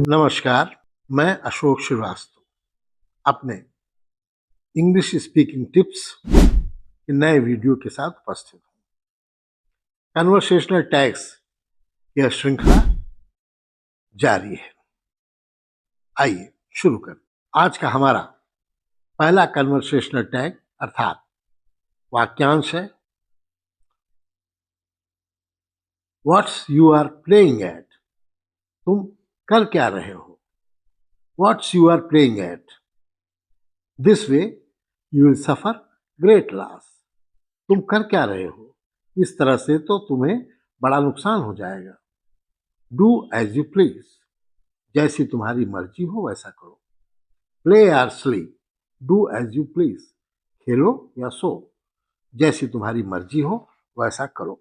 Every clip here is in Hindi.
नमस्कार, मैं अशोक श्रीवास्तव अपने इंग्लिश स्पीकिंग टिप्स के नए वीडियो के साथ उपस्थित हूँ। कन्वर्सेशनल टैग्स यह श्रृंखला जारी है। आइए शुरू करें। आज का हमारा पहला कन्वर्सेशनल टैग अर्थात वाक्यांश है what's you are playing at. तुम कर क्या रहे हो? What's you are playing at. This way you will suffer great loss. तुम कर क्या रहे हो? इस तरह से तो तुम्हें बड़ा नुकसान हो जाएगा। Do as you please. जैसी तुम्हारी मर्जी हो वैसा करो। प्ले और sleep. Do as you please. खेलो या सो। जैसी तुम्हारी मर्जी हो वैसा करो।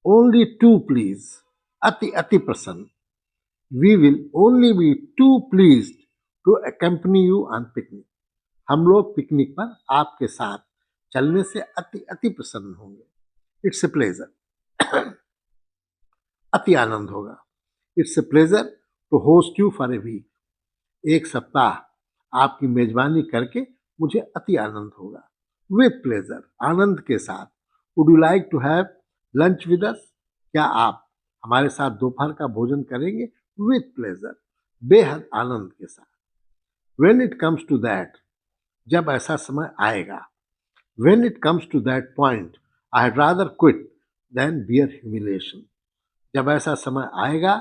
Only too please. अति अति प्रसन्न। We will only be too please to accompany you on picnic. हम लोग पिकनिक पर आपके साथ चलने से अति अति प्रसन्न होंगे। It's a pleasure. अति आनंद होगा। It's a pleasure to host you for a week. एक सप्ताह आपकी मेजबानी करके मुझे अति आनंद होगा। With pleasure. आनंद के साथ। Would you like to have lunch with us. क्या आप हमारे साथ दोपहर का भोजन करेंगे? With pleasure. बेहद आनंद के साथ। When it comes to that. जब ऐसा समय आएगा। When it comes to that point, I'd rather quit than bear humiliation. जब ऐसा समय आएगा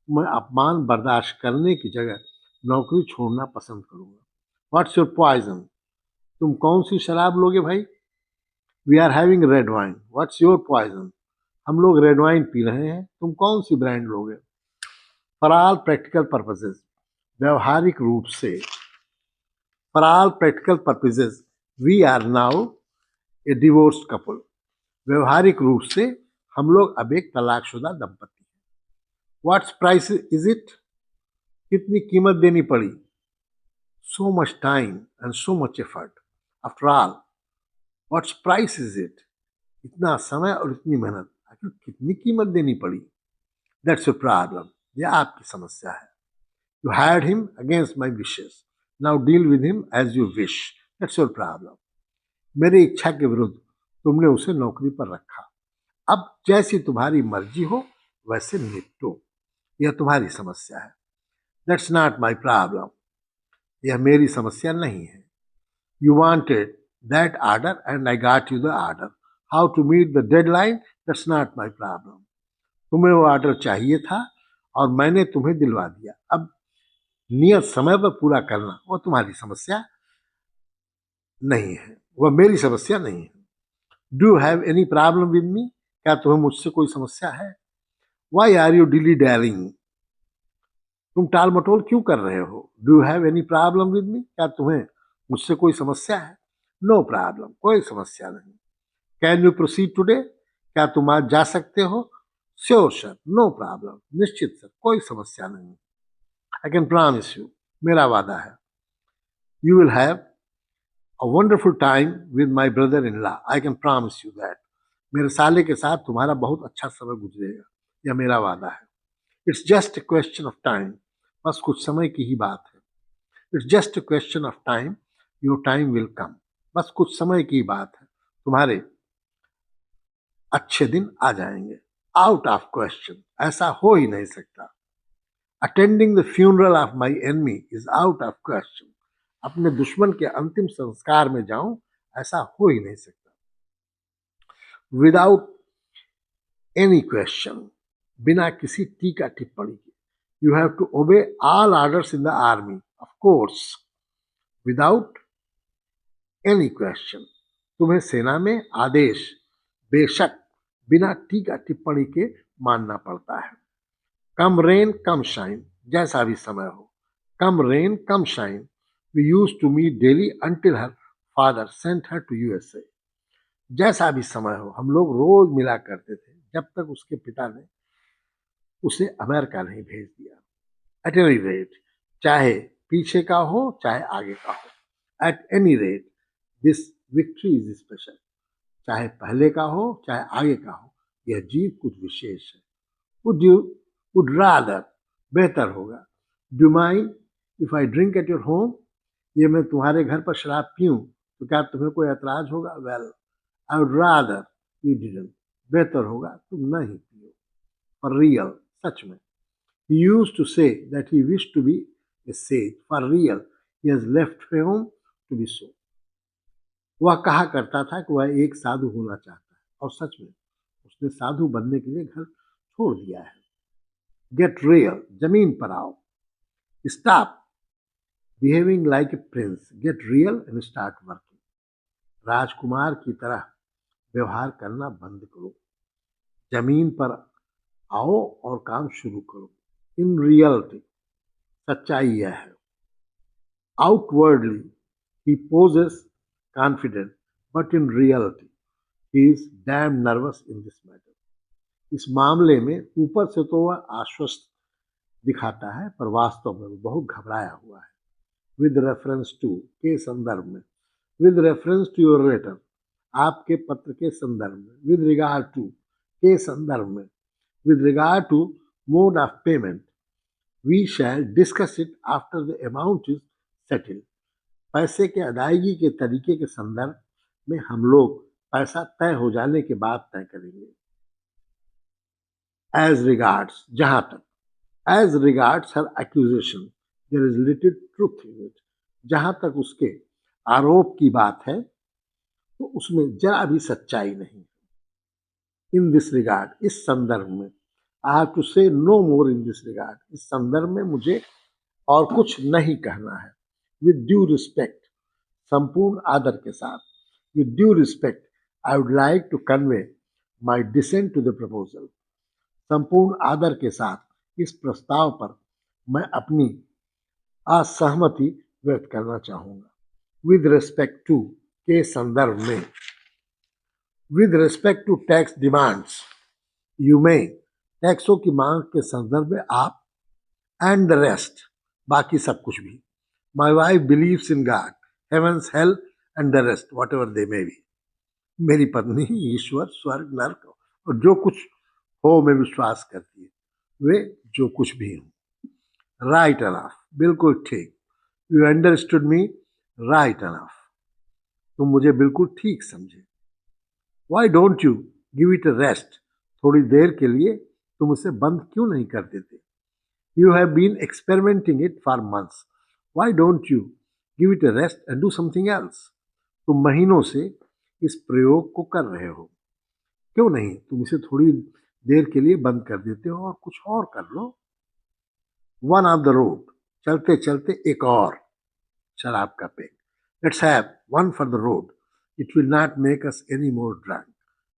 मैं अपमान बर्दाश्त करने की जगह नौकरी छोड़ना पसंद करूंगा। What's your poison? तुम कौन सी शराब लोगे भाई? We are having red wine. What's your poison? हम लोग रेड वाइन पी रहे हैं। तुम कौन सी ब्रांड लोगे? For all practical purposes, व्यवहारिक रूप से For all practical purposes, we are now A divorce couple. व्यवहारिक रूप से हम लोग अब एक तलाकशुदा दंपति हैं। What's price is it. कितनी कीमत देनी पड़ी? So much time and so much effort. After all what's price is it. इतना समय और इतनी मेहनत, आखिर कितनी कीमत देनी पड़ी? That's your problem. यह आपकी समस्या है। You hired him against my wishes. Now deal with him as you wish. That's your problem. मेरी इच्छा के विरुद्ध तुमने उसे नौकरी पर रखा। अब जैसी तुम्हारी मर्जी हो वैसे निपटो। यह तुम्हारी समस्या है। That's not my problem. यह मेरी समस्या नहीं है। You wanted that order and I got you the order. How to meet the deadline. That's not my problem. तुम्हें वो ऑर्डर चाहिए था और मैंने तुम्हें दिलवा दिया। अब नियत समय पर पूरा करना वो तुम्हारी समस्या नहीं है, वह मेरी समस्या नहीं है। Do have any problem with me. क्या तुम्हें मुझसे कोई समस्या है? Why are you dilly dallying. तुम टाल मटोल क्यों कर रहे हो? Do have any problem with me. क्या तुम्हें मुझसे कोई समस्या है? No problem. कोई समस्या नहीं। Can you proceed today. क्या तुम आज जा सकते हो? Sure sir. No problem. निश्चित सर, कोई समस्या नहीं। I can promise you. मेरा वादा है। You will have a wonderful time with my brother-in-law. I can promise you that. मेरे साले के साथ तुम्हारा बहुत अच्छा समय गुजरेगा, यह मेरा वादा है। It's just a question of time. बस कुछ समय की ही बात है। It's just a question of time. Your time will come. बस कुछ समय की बात है, तुम्हारे अच्छे दिन आ जाएंगे। Out of question. ऐसा हो ही नहीं सकता। Attending the funeral of my enemy is out of question. अपने दुश्मन के अंतिम संस्कार में जाऊं, ऐसा हो ही नहीं सकता। Without any question. बिना किसी टीका टिप्पणी के। You have to obey all orders in the army. Of course. Without any question. तुम्हें सेना में आदेश बेशक बिना टीका टिप्पणी के मानना पड़ता है। Come rain come shine. जैसा भी समय हो। Come rain come shine. We used to meet daily until her father sent her to USA. जैसा भी समय हो हम लोग रोज मिला करते थे जब तक उसके पिता ने उसे अमेरिका नहीं भेज दिया। At any rate, चाहे पीछे का हो चाहे आगे का हो। At any rate, this victory is special. चाहे पहले का हो चाहे आगे का हो, यह जीत कुछ विशेष है। Would rather बेहतर होगा। Do mind if I drink at your home, ये मैं तुम्हारे घर पर शराब पीऊं तो क्या तुम्हें कोई एतराज होगा? Well, I would rather you didn't, बेहतर होगा तुम नहीं पियो। फॉर रियल, सच में। He used to say that he wished to be a sage. For real, he has left home to be so. वह कहा करता था कि वह एक साधु होना चाहता है, और सच में उसने साधु बनने के लिए घर छोड़ दिया है। गेट रियल, जमीन पर आओ। Stop behaving like a prince, get real and start working. राजकुमार की तरह व्यवहार करना बंद करो, जमीन पर आओ और काम शुरू करो। इन रियलिटी, सच्चाई यह है, outwardly he poses confident, but in reality he is damn nervous in this matter. इस मामले में ऊपर से तो वह आश्वस्त दिखाता है, पर वास्तव में वो बहुत घबराया हुआ है। विद रेफरेंस टू, के संदर्भ में। With reference to your letter, आपके पत्र के संदर्भ में। विद रिगार्ड टू, के संदर्भ में। With regard to mode of payment, we shall discuss it after the amount is settled. पैसे के अदायगी के तरीके के संदर्भ में हम लोग पैसा तय हो जाने के बाद तय करेंगे। एज रिगार्ड्स, जहां तक। As regards her accusation, there is little truth in it. जहां तक उसके आरोप की बात है तो उसमें जरा भी सच्चाई नहीं। इन दिस रिगार्ड, इस संदर्भ में। I have to say no more in this regard, इस संदर्भ में मुझे और कुछ नहीं कहना है। विद ड्यू रिस्पेक्ट, संपूर्ण आदर के साथ। With due respect I would like to convey my dissent to the proposal. संपूर्ण आदर के साथ इस प्रस्ताव पर मैं अपनी असहमति व्यक्त करना चाहूंगा। विद रिस्पेक्ट टू, के संदर्भ में। With respect to tax demands, you may, टैक्सों की मांग के संदर्भ में आप। एंड द रेस्ट, बाकी सब कुछ भी। My wife believes in God, heavens, hell and the rest, whatever they may be. मेरी पत्नी ईश्वर, स्वर्ग, नर्क और जो कुछ हो में विश्वास करती है, वे जो कुछ भी हो। राइट अनफ, बिल्कुल ठीक। You understood me right enough, तुम मुझे बिल्कुल ठीक समझे। Y don't you give it a rest, थोड़ी देर के लिए तुम उसे बंद क्यों नहीं कर देते? You have been experimenting it for months, why don't you give it a rest and do something else? तुम महीनों से इस प्रयोग को कर रहे हो, क्यों नहीं तुम इसे थोड़ी देर के लिए बंद कर देते हो और कुछ और कर लो? वन ऑफ द रोड, चलते चलते एक और शराब का peg. Let's have one for the road, it will not make us any more drunk.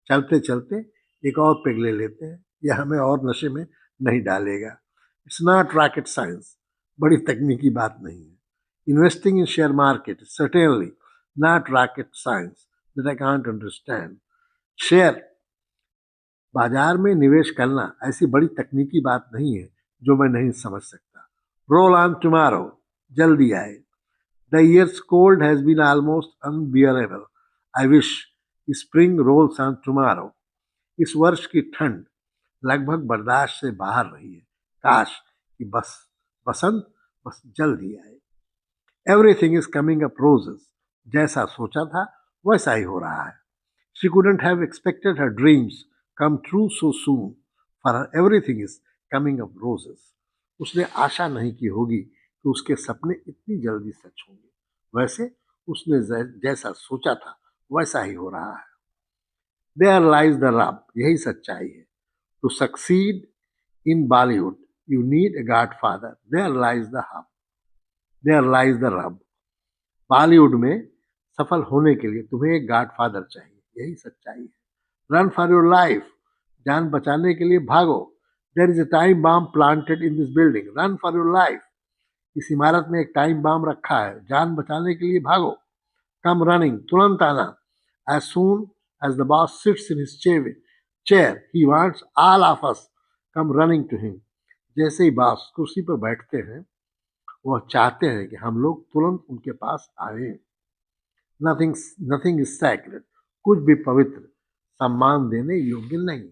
चलते चलते एक और पेग ले लेते हैं, यह हमें और नशे में नहीं डालेगा। इट्स नॉट रॉकेट साइंस, बड़ी तकनीकी बात नहीं है। Investing in share market, certainly not rocket science that I can't understand. Share बाजार में निवेश करना ऐसी बड़ी तकनीकी बात नहीं है जो मैं नहीं समझ सकता। रोल ऑन टुमारो, जल्दी आए। The year's cold has been almost unbearable, I wish spring rolls on tomorrow. इस वर्ष की ठंड लगभग बर्दाश्त से बाहर रही है, काश कि बसंत बस जल्दी आए। Everything is coming up roses, जैसा सोचा था वैसा ही हो रहा है। She couldn't have expected her dreams come true so soon. For her, everything is coming up roses. उसने आशा नहीं की होगी कि उसके सपने इतनी जल्दी सच होंगे। वैसे उसने जैसा सोचा था वैसा ही हो रहा है। There lies the rub, यही सच्चाई है। To succeed in Bollywood, you need a godfather. There lies the hub. There lies the rub. Bollywood में सफल होने के लिए तुम्हें एक गॉडफादर चाहिए, यही सच्चाई है। रन फॉर योर लाइफ, जान बचाने के लिए भागो। There is a time bomb planted in this building, run for your life. इस इमारत में एक टाइम बॉम्ब रखा है, जान बचाने के लिए भागो। कम रनिंग, तुरंत आना। As soon as the boss sits in his chair he wants all of us come running to him. जैसे ही बॉस कुर्सी पर बैठते हैं वह चाहते हैं कि हम लोग तुरंत उनके पास आए। नथिंग इज सैक्रेड, कुछ भी पवित्र सम्मान देने योग्य नहीं।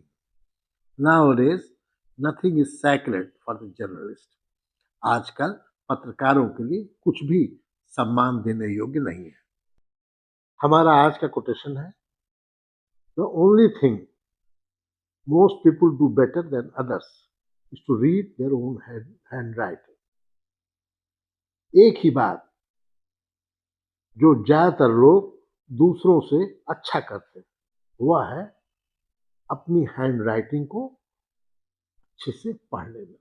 Nowadays, nothing is sacred for the journalist. आजकल पत्रकारों के लिए कुछ भी सम्मान देने योग्य नहीं है। हमारा आज का कोटेशन है, the only thing most people do better than others is to read their own handwriting। एक ही बात जो ज्यादातर लोग दूसरों से अच्छा करते हैं वह है अपनी हैंड राइटिंग को अच्छे से पढ़ लेना।